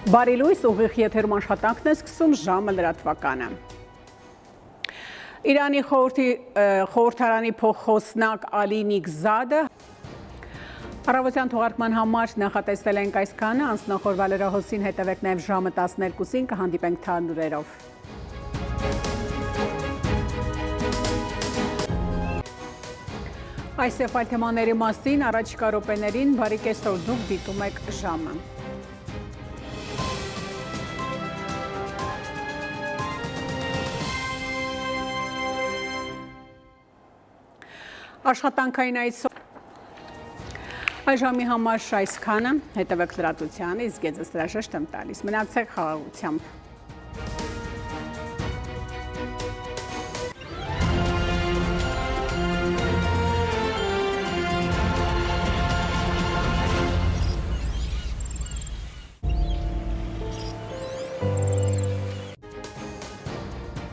Բարի լույս, ուղիղ եթերում աշխատանքն է սկսում ժամը լրատվականը։ Իրանի խորհրդարանի փոխխոսնակ Ալի Նիգզադը առավոտյան թողարկման համար նախատեսել ենք այսքանը, անձնախորհ լրահոսին հետևեք նաև ժամը 12-ին, կհանդիպենք թարնուրերով։ Այս եւ այլ թեմաների մասին առաջիկա րոպեներին բարի կեսօր, դուք դիտում եք ժամը։ Աշխատանքային այժմի համար այսքանը, հետևեք լրատվությանը, իսկ ես հրաժեշտ եմ տալիս։ Մնացեք խաղաղությամբ։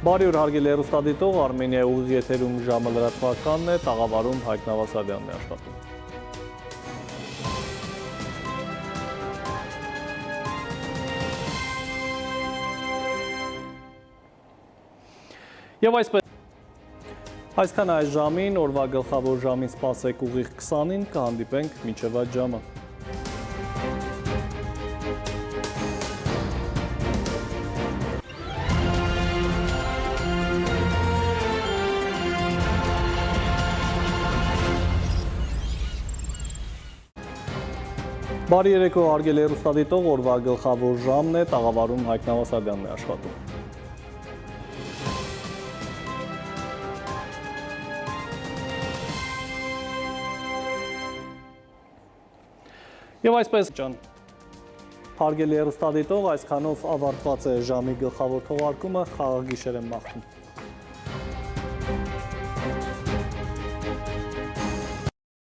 Բարի օր հարգելի հեռուստադիտող, Արմենիայի ուղիղ եթերում ժամը լրատվականն է, տաղավարում Հայկ Նավասարյանն է աշխատում։ Եվ այսքան այս ժամին, օրվա գլխավոր ժամին սպասեք ուղիղ 20-ին, կհանդիպենք մինչև այդ ժամը։ Բարի երեկո հարգելի հեռուստադիտող, օրվա գլխավոր ժամն է, տաղավարում Հայկ Նավասարյանն է աշխատում։ Եվ այսպես ջան, հարգելի հեռուստադիտող, այսքանով ավարտված է ժամի գլխավոր թողարկումը, խաղաղ գիշեր եմ մաղթում։